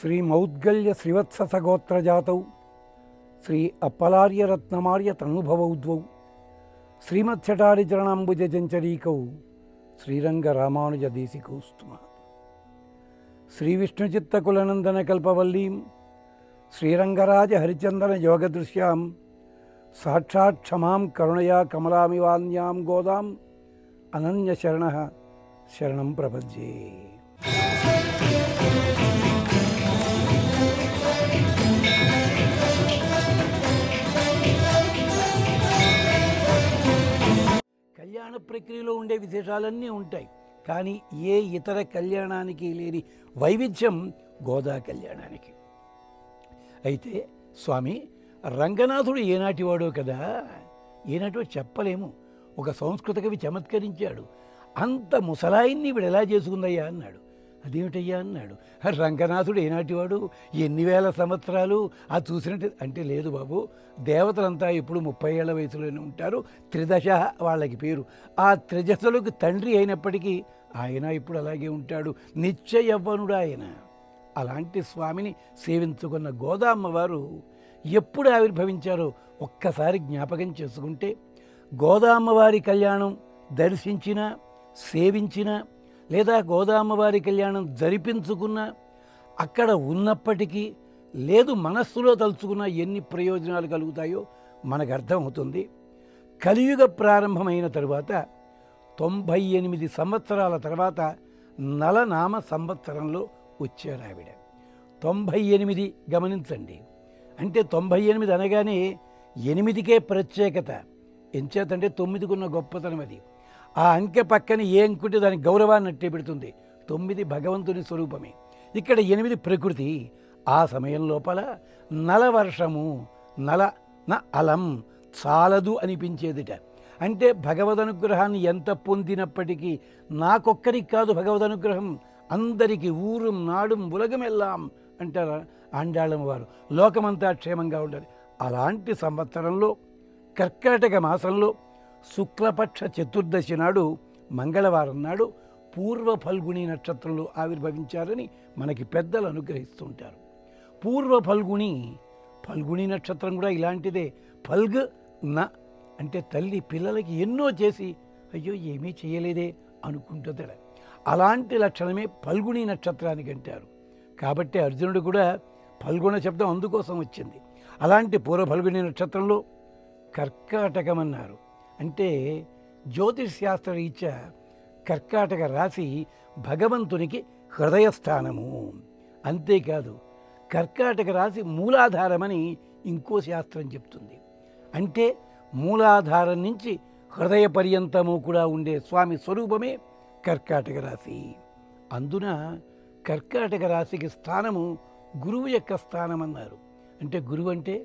శ్రీ మౌద్గల్య శ్రీవత్ససగోత్రజాతౌ శ్రీ అప్పలార్య రత్నమార్య తనుభవౌద్వౌ శ్రీమత్సటారిచరణాంబుజంచరీకౌ శ్రీరంగరామానుజ దేశికౌస్తుమ శ్రీవిష్ణుచిత్తకులనందన కల్పవల్లీం శ్రీరంగరాజ హరిచందన యోగదృశ్యాం సాక్షాత్ క్షమాం కరుణయా కమలామివాన్యాం గోదాం అనన్యశరణ శరణం ప్రపద్యే. కళ్యాణ ప్రక్రియలో ఉండే విశేషాలన్నీ ఉంటాయి, కానీ ఏ ఇతర కళ్యాణానికి లేని వైవిధ్యం గోదా కళ్యాణానికి. అయితే స్వామి రంగనాథుడు ఏనాటివాడో కదా, ఏనాటో చెప్పలేము. ఒక సంస్కృత కవి చమత్కరించాడు. అంత ముసలాయిన్ని వీడు ఎలా చేసుకుందయ్యా అన్నాడు. అదేమిటయ్యా అన్నాడు. రంగనాథుడు ఏనాటివాడు, ఎన్ని వేల సంవత్సరాలు ఆ చూసినట్టు అంటే లేదు బాబు, దేవతలంతా ఇప్పుడు 30 ఏళ్ల వయసులోనే ఉంటారు. త్రిదశ వాళ్ళకి పేరు. ఆ త్రిదశలకు తండ్రి అయినప్పటికీ ఆయన ఇప్పుడు అలాగే ఉంటాడు, నిత్య యవ్వనుడు ఆయన. అలాంటి స్వామిని సేవించుకున్న గోదామ్మవారు ఎప్పుడు ఆవిర్భవించారో ఒక్కసారి జ్ఞాపకం చేసుకుంటే, గోదామ్మవారి కళ్యాణం దర్శించిన, సేవించిన, లేదా గోదామ్మవారి కళ్యాణం జరిపించుకున్న, అక్కడ ఉన్నప్పటికీ లేదు మనస్సులో తలుచుకున్న ఎన్ని ప్రయోజనాలు కలుగుతాయో మనకు అర్థమవుతుంది. కలియుగ ప్రారంభమైన తరువాత 98 సంవత్సరాల తర్వాత నలనామ సంవత్సరంలో వచ్చారు ఆవిడ. 98 గమనించండి. అంటే 98 అనగానే 8కే ప్రత్యేకత. ఎంచేతంటే 9కున్న గొప్పతనం అది. ఆ అంకె పక్కన ఏ అంకుంటే దానికి గౌరవాన్ని అట్టే పెడుతుంది. 9 భగవంతుని స్వరూపమే. ఇక్కడ 8 ప్రకృతి. ఆ సమయం లోపల నలవర్షము, నల న అలం చాలదు అనిపించేదిట. అంటే భగవదనుగ్రహాన్ని ఎంత పొందినప్పటికీ నాకొక్కరికి కాదు భగవదనుగ్రహం, అందరికీ ఊరుం నాడుం ఉలగమెల్లాం అంటారు ఆండాళమ్మ వారు. లోకమంతా క్షేమంగా ఉండాలి. అలాంటి సంవత్సరంలో కర్కాటక మాసంలో శుక్లపక్ష చతుర్దశి నాడు, మంగళవారం నాడు పూర్వ ఫల్గుణి నక్షత్రంలో ఆవిర్భవించారని మనకి పెద్దలు అనుగ్రహిస్తుంటారు. పూర్వ ఫల్గుణి నక్షత్రం కూడా ఇలాంటిదే. ఫల్గ్ న అంటే తల్లి పిల్లలకి ఎన్నో చేసి అయ్యో ఏమీ చేయలేదే అనుకుంటుందట. అలాంటి లక్షణమే ఫల్గుణి నక్షత్రానికి అంటారు. కాబట్టి అర్జునుడు కూడా ఫల్గుణ శబ్దం అందుకోసం వచ్చింది. అలాంటి పూర్వ ఫల్గుణి నక్షత్రంలో కర్కాటకం అన్నారు. అంటే జ్యోతిష్ శాస్త్ర రీత్యా కర్కాటక రాశి భగవంతునికి హృదయస్థానము. అంతేకాదు కర్కాటక రాశి మూలాధారమని ఇంకో శాస్త్రం చెప్తుంది. అంటే మూలాధారం నుంచి హృదయ పర్యంతము కూడా ఉండే స్వామి స్వరూపమే కర్కాటక రాశి. అందున కర్కాటక రాశికి స్థానము గురువు యొక్క స్థానం అన్నారు. అంటే గురువు అంటే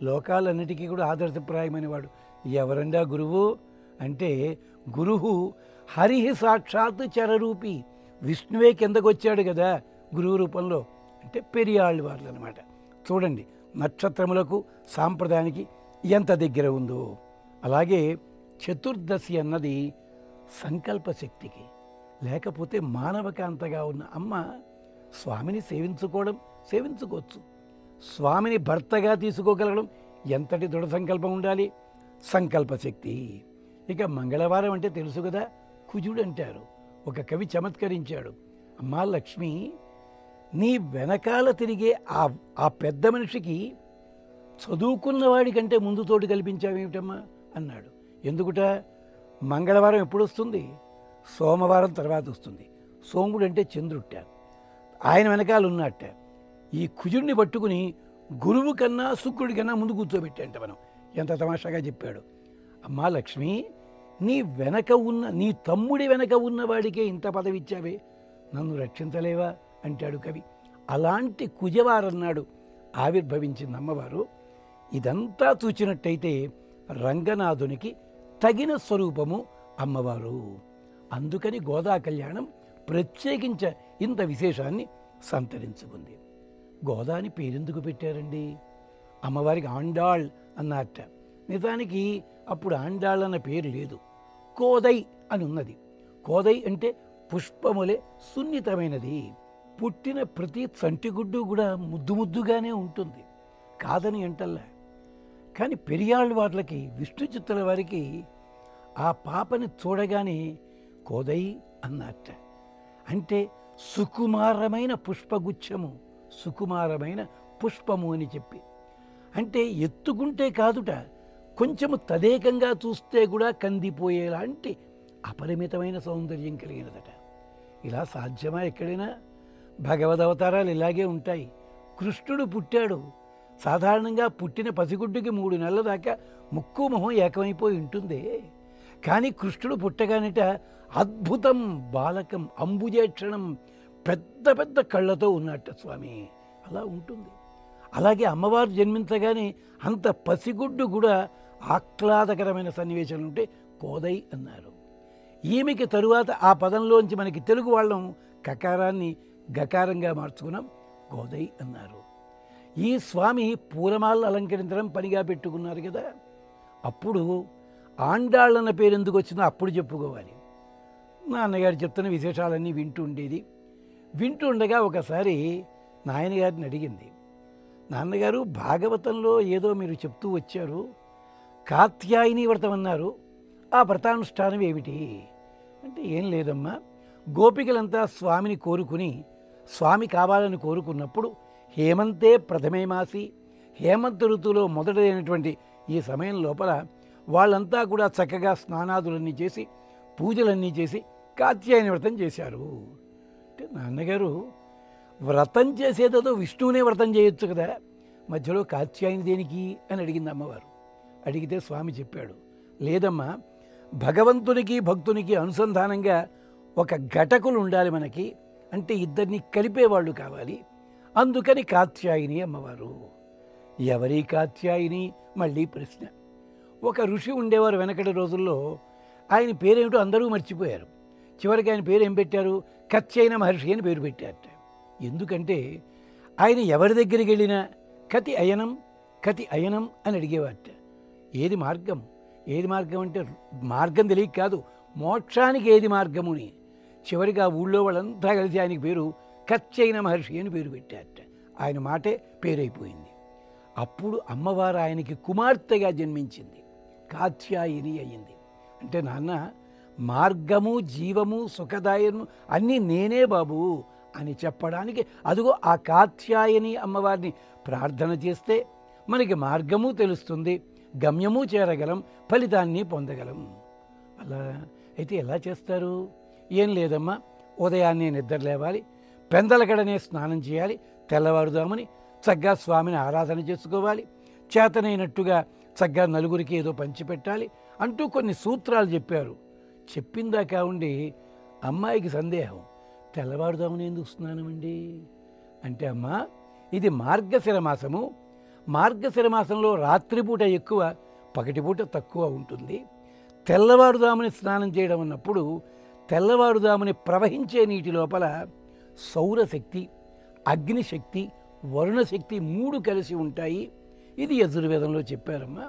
లోకాలన్నిటికీ కూడా ఆదర్శప్రాయమైన వాడు. ఎవరండా గురువు అంటే, గురువు హరిహి సాక్షాత్ చరరూపి. విష్ణువే కిందకు వచ్చాడు కదా గురువు రూపంలో. అంటే పెరియాళ్ళు వాళ్ళు అనమాట. చూడండి నక్షత్రములకు సాంప్రదాయానికి ఎంత దగ్గర ఉందో. అలాగే చతుర్దశి అన్నది సంకల్ప శక్తికి. లేకపోతే మానవకాంతగా ఉన్న అమ్మ స్వామిని సేవించుకోవచ్చు. స్వామిని భర్తగా తీసుకోగలగడం ఎంతటి దృఢ సంకల్పం ఉండాలి, సంకల్పశక్తి. ఇక మంగళవారం అంటే తెలుసు కదా, కుజుడు అంటారు. ఒక కవి చమత్కరించాడు. అమ్మా లక్ష్మి, నీ వెనకాల తిరిగే ఆ పెద్ద మనిషికి చదువుకున్న వాడికంటే ముందు తోడు కల్పించావేమిటమ్మా అన్నాడు. ఎందుకుట? మంగళవారం ఎప్పుడు వస్తుంది? సోమవారం తర్వాత వస్తుంది. సోముడు అంటే చంద్రుట్ట, ఆయన వెనకాల ఉన్నట్ట. ఈ కుజుడిని పట్టుకుని గురువు కన్నా శుక్రుడి కన్నా ముందు కూర్చోబెట్టంట మనం. ఎంత తమాషాగా చెప్పాడు. అమ్మా లక్ష్మి, నీ తమ్ముడి వెనక ఉన్నవాడికే ఇంత పదవి ఇచ్చావే, నన్ను రక్షించలేవా అంటాడు కవి. అలాంటి కుజవారన్నాడు ఆవిర్భవించింది అమ్మవారు. ఇదంతా చూచినట్టయితే రంగనాథునికి తగిన స్వరూపము అమ్మవారు. అందుకని గోదా కళ్యాణం ప్రత్యేకించ ఇంత విశేషాన్ని సంతరించుకుంది. గోదాని పేరెందుకు పెట్టారండి? అమ్మవారికి ఆండాళ్ అన్నట్ట. నిజానికి అప్పుడు ఆండాళ్ అన్న పేరు లేదు, కోదై అని ఉన్నది. కోదై అంటే పుష్పములే సున్నితమైనది, పుట్టిన ప్రతి చంటిగుడ్డు కూడా ముద్దు ముద్దుగానే ఉంటుంది, కాదని అంటల్లా. కానీ పెరియాళ్ళ వాళ్ళకి, విష్ణు చిత్తుల వారికి ఆ పాపని చూడగానే కోదై అన్నట్ట. అంటే సుకుమారమైన పుష్పగుచ్ఛము, సుకుమారమైన పుష్పము అని చెప్పి. అంటే ఎత్తుకుంటే కాదుట, కొంచెము తదేకంగా చూస్తే కూడా కందిపోయేలాంటి అపరిమితమైన సౌందర్యం కలిగినదట. ఇలా సాధ్యమా ఎక్కడైనా? భగవద్ అవతారాలు ఇలాగే ఉంటాయి. కృష్ణుడు పుట్టాడు. సాధారణంగా పుట్టిన పసిగుడ్డుకి 3 నెలల దాకా ముక్కు మొహం ఏకమైపోయి ఉంటుంది. కానీ కృష్ణుడు పుట్టగానిట అద్భుతం బాలకం, అంబుజేక్షణం, పెద్ద పెద్ద కళ్ళతో ఉన్నట్ట స్వామి. అలా ఉంటుంది. అలాగే అమ్మవారు జన్మించగానే అంత పసిగుడ్డు కూడా ఆహ్లాదకరమైన సన్నివేశాలు ఉంటే కోదై అన్నారు. ఈమెకి తరువాత ఆ పదంలోంచి మనకి తెలుగు వాళ్ళం కకారాన్ని గకారంగా మార్చుకున్నాం, గోదై అన్నారు. ఈ స్వామి పూలమాలను అలంకరించడం పనిగా పెట్టుకున్నారు కదా. అప్పుడు ఆండాళ్ళన్న పేరు ఎందుకు వచ్చిందో అప్పుడు చెప్పుకోవాలి. నాన్నగారు చెప్తున్న విశేషాలన్నీ వింటూ ఉండేది. వింటూ ఉండగా ఒకసారి నాయనగారిని అడిగింది, నాన్నగారు భాగవతంలో ఏదో మీరు చెప్తూ వచ్చారు, కాత్యాయని వ్రతం అన్నారు, ఆ వ్రతానుష్ఠానం ఏమిటి అంటే, ఏం లేదమ్మా, గోపికలంతా స్వామిని కోరుకుని, స్వామి కావాలని కోరుకున్నప్పుడు హేమంతే ప్రథమే మాసి, హేమంత ఋతువులో మొదటైనటువంటి ఈ సమయం లోపల వాళ్ళంతా కూడా చక్కగా స్నానాదులన్నీ చేసి పూజలన్నీ చేసి కాత్యాయని వ్రతం చేశారు. అంటే నాన్నగారు వ్రతం చేసేదో విష్ణువునే వ్రతం చేయొచ్చు కదా, మధ్యలో కాత్యాయని దేనికి అని అడిగింది అమ్మవారు. అడిగితే స్వామి చెప్పాడు, లేదమ్మా, భగవంతునికి భక్తునికి అనుసంధానంగా ఒక ఘటకులు ఉండాలి మనకి, అంటే ఇద్దరిని కలిపేవాళ్ళు కావాలి, అందుకని కాత్యాయని అమ్మవారు. ఎవరి కాత్యాయని? మళ్ళీ ప్రశ్న. ఒక ఋషి ఉండేవారు వెనకటి రోజుల్లో, ఆయన పేరేమిటో అందరూ మర్చిపోయారు. చివరికి ఆయన పేరు ఏం పెట్టారు? కత్యయన మహర్షి అని పేరు పెట్టారట. ఎందుకంటే ఆయన ఎవరి దగ్గరికి వెళ్ళినా కతి అయనం, కతి అయనం అని అడిగేవారట. ఏది మార్గం, ఏది మార్గం అంటే మార్గం తెలియక కాదు, మోక్షానికి ఏది మార్గముని. చివరికి ఆ ఊళ్ళో వాళ్ళంతా కలిసి ఆయనకి పేరు కత్యయన మహర్షి అని పేరు పెట్టారట. ఆయన మాటే పేరైపోయింది. అప్పుడు అమ్మవారు ఆయనకి కుమార్తెగా జన్మించింది, కాత్యాయని అయ్యింది. అంటే నాన్న, మార్గము జీవము సుఖదాయము అన్నీ నేనే బాబు అని చెప్పడానికి అదిగో ఆ కాత్యాయని అమ్మవారిని ప్రార్థన చేస్తే మనకి మార్గము తెలుస్తుంది, గమ్యము చేరగలం, ఫలితాన్ని పొందగలం. అలా అయితే ఎలా చేస్తారు? ఏం లేదమ్మా, ఉదయాన్నే నిద్ర లేవాలి, పెందలకడనే స్నానం చేయాలి, తెల్లవారుదామని చక్కగా స్వామిని ఆరాధన చేసుకోవాలి, చేతనైనట్టుగా చక్కగా నలుగురికి ఏదో పంచిపెట్టాలి అంటూ కొన్ని సూత్రాలు చెప్పారు. చెప్పిందాకా ఉండి అమ్మాయికి సందేహం, తెల్లవారుదామని ఎందుకు స్నానం అండి అంటే, అమ్మా ఇది మార్గశిర మాసము, మార్గశిర మాసంలో రాత్రిపూట ఎక్కువ, పగటిపూట తక్కువ ఉంటుంది. తెల్లవారుదామని స్నానం చేయడం అన్నప్పుడు తెల్లవారుదామని ప్రవహించే నీటి లోపల సౌరశక్తి, అగ్నిశక్తి, వరుణశక్తి 3 కలిసి ఉంటాయి. ఇది యజుర్వేదంలో చెప్పారమ్మా.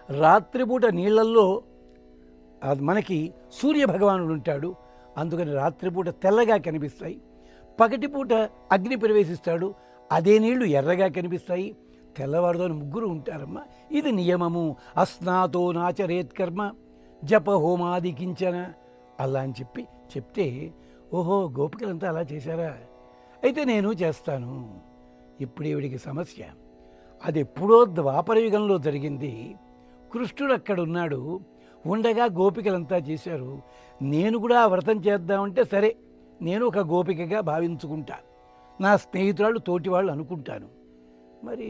రాత్రిపూట నీళ్లల్లో మనకి సూర్యభగవానుడు ఉంటాడు, అందుకని రాత్రిపూట తెల్లగా కనిపిస్తాయి. పగటిపూట అగ్ని ప్రవేశిస్తాడు, అదే నీళ్లు ఎర్రగా కనిపిస్తాయి. తెల్లవారుదాని 3 ఉంటారమ్మా. ఇది నియమము. అస్నాతో నాచరేత్కర్మ జప హోమాది కించన అలా అని చెప్తే, ఓహో గోపికలంతా అలా చేశారా, అయితే నేను చేస్తాను. ఇప్పుడు ఈవిడికి సమస్య, అది ఎప్పుడో ద్వాపరయుగంలో జరిగింది. కృష్ణుడు అక్కడ ఉన్నాడు, ఉండగా గోపికలంతా చేశారు. నేను కూడా ఆ వ్రతం చేద్దామంటే సరే, నేను ఒక గోపికగా భావించుకుంటా, నా స్నేహితురాళ్ళు తోటి వాళ్ళు అనుకుంటాను. మరి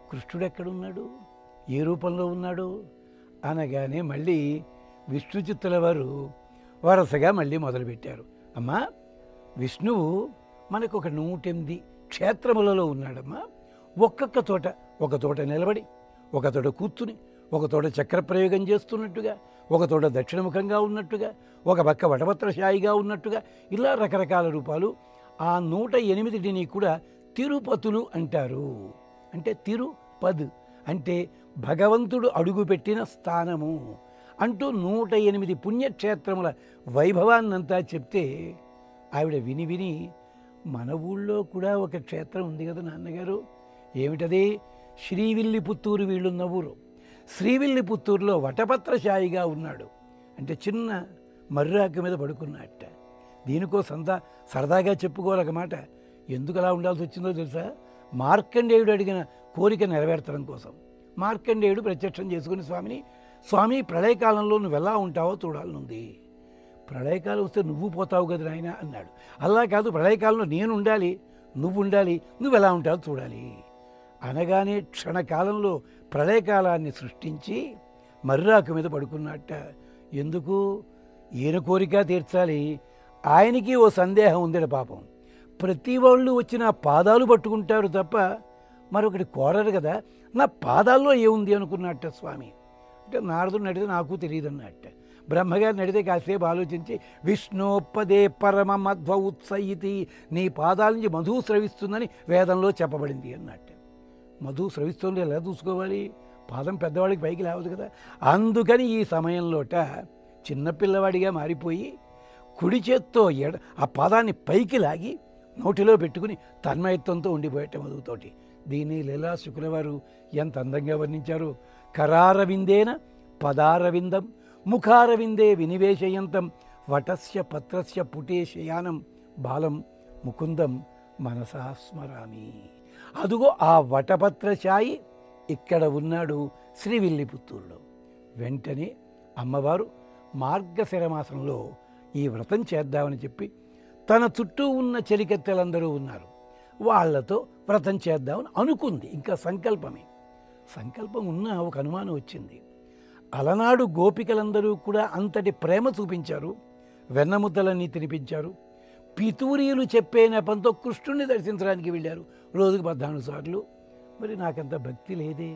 కృష్ణుడు ఎక్కడున్నాడు, ఏ రూపంలో ఉన్నాడు అనగానే మళ్ళీ విష్ణు చిత్తుల వారు వరుసగా మళ్ళీ మొదలుపెట్టారు. అమ్మా, విష్ణువు మనకు ఒక 108 క్షేత్రములలో ఉన్నాడమ్మా. ఒక్కొక్క చోట, ఒక చోట నిలబడి, ఒక చోట కూర్చుని, ఒక చోట చక్రప్రయోగం చేస్తున్నట్టుగా, ఒక చోట దక్షిణముఖంగా ఉన్నట్టుగా, ఒక పక్క వటపత్రశాయిగా ఉన్నట్టుగా, ఇలా రకరకాల రూపాలు. ఆ 108ని కూడా తిరుపతులు అంటారు. అంటే తిరుపద్ అంటే భగవంతుడు అడుగుపెట్టిన స్థానము అంటూ 108 పుణ్యక్షేత్రముల వైభవాన్నంతా చెప్తే ఆవిడ విని విని మన ఊళ్ళో కూడా ఒక క్షేత్రం ఉంది కదా నాన్నగారు. ఏమిటది? శ్రీవిల్లిపుత్తూరు వీళ్ళున్న ఊరు. శ్రీవిల్లిపుత్తూరులో వటపత్రశాయిగా ఉన్నాడు. అంటే చిన్న మర్రాకు మీద పడుకున్నట్ట. దీనికో సరదాగా చెప్పుకోవాలొక మాట. ఎందుకు అలా ఉండాల్సి వచ్చిందో తెలుసా? మార్కండేయుడు అడిగిన కోరిక నెరవేర్చడం కోసం. మార్కండేయుడు ప్రత్యక్షం చేసుకుని స్వామి ప్రళయకాలంలో నువ్వు ఎలా ఉంటావో చూడాలనుంది. ప్రళయకాలం వస్తే నువ్వు పోతావు కదా నాయన అన్నాడు. అలా కాదు, ప్రళయకాలంలో నేను ఉండాలి, నువ్వు ఉండాలి, నువ్వు ఎలా ఉంటావో చూడాలి అనగానే క్షణకాలంలో ప్రళయకాలాన్ని సృష్టించి మర్రాకు మీద పడుకున్నట్ట. ఎందుకు? ఈయన కోరిక తీర్చాలి. ఆయనకి ఓ సందేహం ఉందట పాపం. ప్రతి వాళ్ళు వచ్చిన పాదాలు పట్టుకుంటారు తప్ప మరొకటి కోరరు కదా. నా పాదాల్లో ఏముంది అనుకున్నట్ట స్వామి. అంటే నారదుడు నడితే నాకు తెలియదు అన్నట్ట. బ్రహ్మగారు నడితే కాసేపు ఆలోచించి విష్ణోపదే పరమ మధ్వ ఉత్సయితి, నీ పాదాల నుంచి మధువు స్రవిస్తుందని వేదంలో చెప్పబడింది అన్నట్టు. మధువు స్రవిస్తుంది, ఎలా చూసుకోవాలి? పాదం పెద్దవాడికి పైకి లేవదు కదా. అందుకని ఈ సమయంలోట చిన్నపిల్లవాడిగా మారిపోయి కుడి చేత్తో ఆ పాదాన్ని పైకి లాగి నోటిలో పెట్టుకుని తన్మయత్వంతో ఉండిపోయేట మధువుతోటి. దీన్ని లీలా శుక్రవారు ఎంత అందంగా వర్ణించారు. కరారవిందేన పదారవిందం ముఖారవిందే వినివేశయంతం వటస్య పత్రస్య పుటే శయానం బాలం ముకుందం మనసా స్మరామి. అదుగో ఆ వటపత్రశాయి ఇక్కడ ఉన్నాడు శ్రీవిల్లిపుత్తూరులో. వెంటనే అమ్మవారు మార్గశిరమాసంలో ఈ వ్రతం చేద్దామని చెప్పి తన చుట్టూ ఉన్న చెలికత్తెలందరూ ఉన్నారు, వాళ్లతో వ్రతం చేద్దామని అనుకుంది. ఇంకా సంకల్పం ఉన్న ఒక అనుమానం వచ్చింది. అలనాడు గోపికలందరూ కూడా అంతటి ప్రేమ చూపించారు, వెన్నముద్దలన్నీ తినిపించారు. పితూరీలు చెప్పే నెపంతో కృష్ణుణ్ణి దర్శించడానికి వెళ్ళారు రోజుకు 14 సార్లు. మరి నాకంత భక్తి లేదే,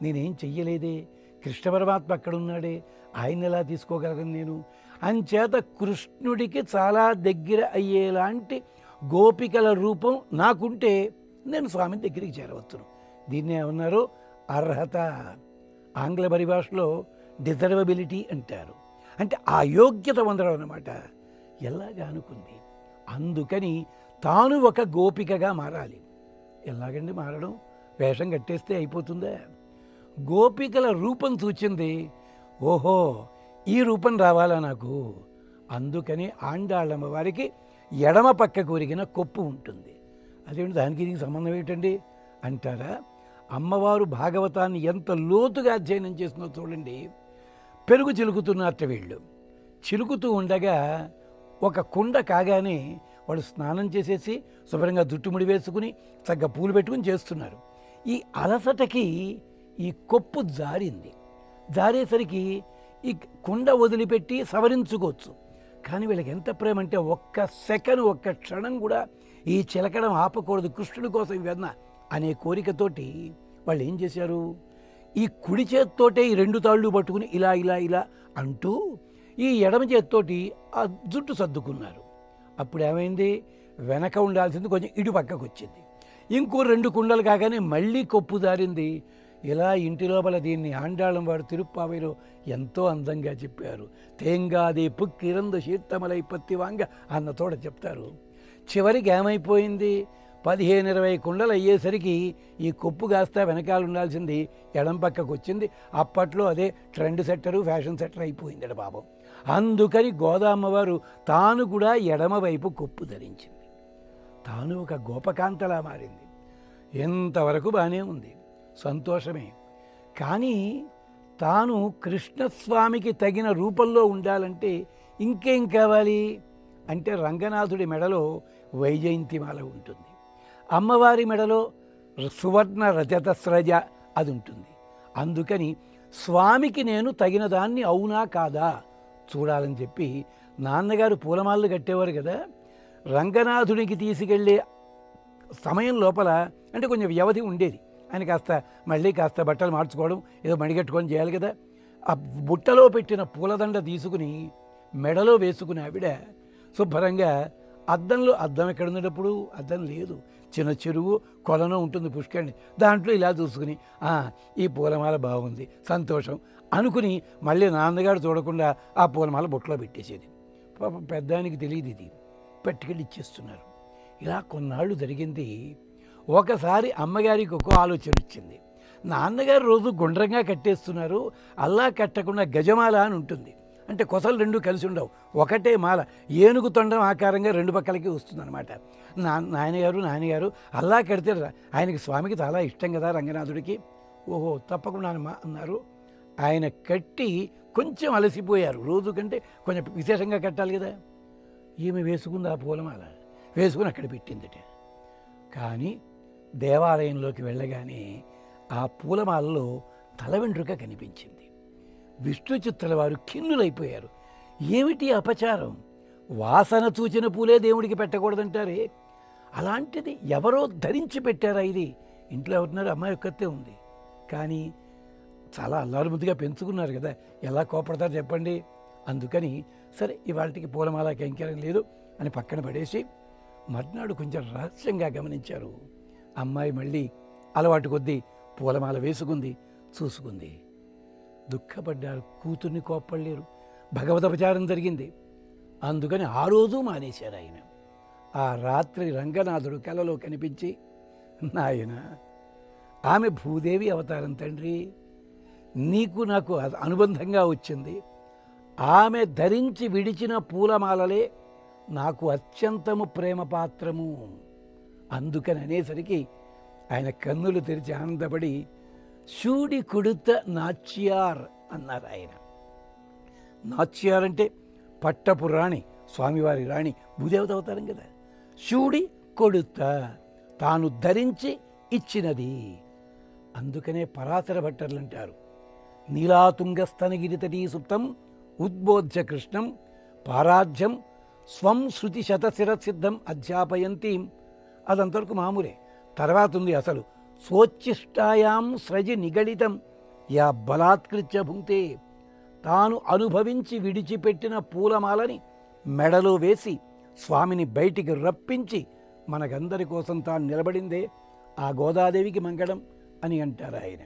నేనేం చెయ్యలేదే, కృష్ణ పరమాత్మ అక్కడున్నాడే, ఆయన ఎలా తీసుకోగలను నేను? అంచేత కృష్ణుడికి చాలా దగ్గర అయ్యేలాంటి గోపికల రూపం నాకుంటే నేను స్వామి దగ్గరికి చేరవచ్చును. దీన్నే ఏమన్నారు? అర్హత. ఆంగ్ల పరిభాషలో డిజర్వబిలిటీ అంటారు. అంటే ఆ యోగ్యత పొందడం అన్నమాట. ఎలాగా అనుకుంది. అందుకని తాను ఒక గోపికగా మారాలి. ఎలాగండి మారడం? వేషం కట్టేస్తే అయిపోతుందా? గోపికల రూపం చూచింది. ఓహో, ఈ రూపం రావాలా నాకు? అందుకని ఆండాళ్ళమ్మ వారికి ఎడమ పక్క కొరిగిన కొప్పు ఉంటుంది. అదేంటి, దానికి దీనికి సంబంధం ఏమిటండి అంటారా? అమ్మవారు భాగవతాన్ని ఎంత లోతుగా అధ్యయనం చేస్తుందో చూడండి. పెరుగు చిలుకుతున్నట్ట వీళ్ళు. చిలుకుతూ ఉండగా ఒక కుండ కాగానే వాళ్ళు స్నానం చేసేసి శుభ్రంగా జుట్టుముడి వేసుకుని చక్కగా పూలు పెట్టుకుని చేస్తున్నారు. ఈ అలసటకి ఈ కొప్పు జారింది. జారేసరికి ఈ కుండ వదిలిపెట్టి సవరించుకోవచ్చు. కానీ వీళ్ళకి ఎంత ప్రేమ అంటే ఒక్క సెకండ్, ఒక్క క్షణం కూడా ఈ చిలకడం ఆపకూడదు, కృష్ణుడి కోసం ఇవన్న అనే కోరికతోటి వాళ్ళు ఏం చేశారు? ఈ కుడి చేత్తోటే ఈ 2 తాళ్ళు పట్టుకుని ఇలా ఇలా ఇలా అంటూ ఈ ఎడమ చేత్తోటి ఆ జుట్టు సర్దుకున్నారు. అప్పుడు ఏమైంది? వెనక ఉండాల్సింది కొంచెం ఇటు పక్కకు వచ్చింది. ఇంకో 2 కుండలు కాగానే మళ్ళీ కొప్పు దారింది. ఇలా ఇంటి లోపల దీన్ని ఆండాళం వారు తిరుప్పావైలో ఎంతో అందంగా చెప్పారు. తేంగాది పుక్కిరందు శీర్తమలై పత్తివాంగ అన్న తోట చెప్తారు. చివరికి ఏమైపోయింది? 15-20 కుండలు అయ్యేసరికి ఈ కొప్పు కాస్త వెనకాల ఉండాల్సింది ఎడం పక్కకు వచ్చింది. అప్పట్లో అదే ట్రెండ్ సెట్టర్, ఫ్యాషన్ సెట్టర్ అయిపోయిందట పాపం. అందుకని గోదామ్మవారు తాను కూడా ఎడమ వైపు కొప్పు ధరించింది. తాను ఒక గోపకాంతలా మారింది. ఎంతవరకు బాగానే ఉంది, సంతోషమే. కానీ తాను కృష్ణస్వామికి తగిన రూపంలో ఉండాలంటే ఇంకేం కావాలి అంటే రంగనాథుడి మెడలో వైజయంతిమాల ఉంటుంది, అమ్మవారి మెడలో సువర్ణ రజతస్రజ అది ఉంటుంది. అందుకని స్వామికి నేను తగిన దాన్ని అవునా కాదా చూడాలని చెప్పి నాన్నగారు పూలమాలలు కట్టేవారు కదా. రంగనాథుడికి తీసుకెళ్ళే సమయం లోపల అంటే కొంచెం వ్యవధి ఉండేది. ఆయన మళ్ళీ కాస్త బట్టలు మార్చుకోవడం, ఏదో మడిగట్టుకొని చేయాలి కదా. ఆ బుట్టలో పెట్టిన పూలదండ తీసుకుని మెడలో వేసుకుని ఆవిడ శుభ్రంగా అద్దం ఎక్కడ ఉండేటప్పుడు అద్దం లేదు, చిన్న చెరువు కొలను ఉంటుంది పుష్కరిణి, దాంట్లో ఇలా చూసుకుని ఈ పూలమాల బాగుంది సంతోషం అనుకుని మళ్ళీ నాన్నగారు చూడకుండా ఆ పూలమాల బుట్టలో పెట్టేసేది. పాపం పెద్దానికి తెలియదు, ఇది పట్టుకెళ్ళి ఇచ్చేస్తున్నారు. ఇలా కొన్నాళ్ళు జరిగింది. ఒకసారి అమ్మగారికి ఒక ఆలోచన వచ్చింది. నాన్నగారు రోజు గుండ్రంగా కట్టేస్తున్నారు, అల్లా కట్టకుండా గజమాల అని ఉంటుంది. అంటే కొసలు రెండు కలిసి ఉండవు, ఒకటే మాల, ఏనుగు తొండం ఆకారంగా రెండు పక్కలకి వస్తుందన్నమాట. నాన్నగారు అల్లా కడితే ఆయనకి స్వామికి చాలా ఇష్టం కదా రంగనాథుడికి. ఓహో తప్పకుండా అన్నారు. ఆయన కట్టి కొంచెం అలసిపోయారు. రోజు కంటే కొంచెం విశేషంగా కట్టాలి కదా. ఈమె వేసుకుంది ఆ పూలమాల, వేసుకుని అక్కడ పెట్టిందట. కానీ దేవాలయంలోకి వెళ్ళగానే ఆ పూలమాలలో తల వెంట్రుక కనిపించింది. విష్ణు చిత్తుల వారు ఖిన్నులైపోయారు. ఏమిటి అపచారం, వాసన చూచిన పూలే దేవుడికి పెట్టకూడదంటారే, అలాంటిది ఎవరో ధరించి పెట్టారా? ఇది ఇంట్లో ఎవరున్నారు, అమ్మాయి ఒక్కతే ఉంది. కానీ చాలా అల్లారు ముద్దుగా పెంచుకున్నారు కదా, ఎలా కోపడతారు చెప్పండి. అందుకని సరే ఇవాళకి పూలమాల కైంకర్యం లేదు అని పక్కన పడేసి మర్నాడు కొంచెం రహస్యంగా గమనించారు. అమ్మాయి మళ్ళీ అలవాటు కొద్దీ పూలమాల వేసుకుంది, చూసుకుంది. దుఃఖపడ్డారు, కూతుర్ని కోప్పడలేరు. భగవదపచారం జరిగింది. అందుకని ఆ రోజు మానేశారు ఆయన. ఆ రాత్రి రంగనాథుడు కలలో కనిపించి, నాయన ఆమె భూదేవి అవతారం తండ్రి, నీకు నాకు అనుబంధంగా వచ్చింది. ఆమె ధరించి విడిచిన పూలమాలలే నాకు అత్యంతము ప్రేమ పాత్రము. అందుకని అనేసరికి ఆయన కన్నులు తెరిచి ఆనందపడి షూడి కొడుత నాచ్యార్ అన్నారు ఆయన. నాచ్యార్ అంటే పట్టపు రాణి, స్వామివారి రాణి, భూదేవత అవతారం కదా. షూడి కొడుత, తాను ధరించి ఇచ్చినది. అందుకనే పరాశర భట్టర్లు అంటారు, నీలాతుంగస్తనగిరితటీ సుప్తం ఉద్బోధ్య కృష్ణం పారాధ్యం స్వం శృతి శతశిరసిద్ధం అధ్యాపయంతీం. అదంతవరకు మామూలే. తర్వాత ఉంది అసలు, సోచ్చిష్టాయాం స్రజి నిగళితం యా బలాత్కృత్య భుంక్తే. తాను అనుభవించి విడిచిపెట్టిన పూలమాలని మెడలో వేసి స్వామిని బయటికి రప్పించి మనకందరి కోసం తాను నిలబడిందే ఆ గోదాదేవికి మంగళం అని అంటారు ఆయన.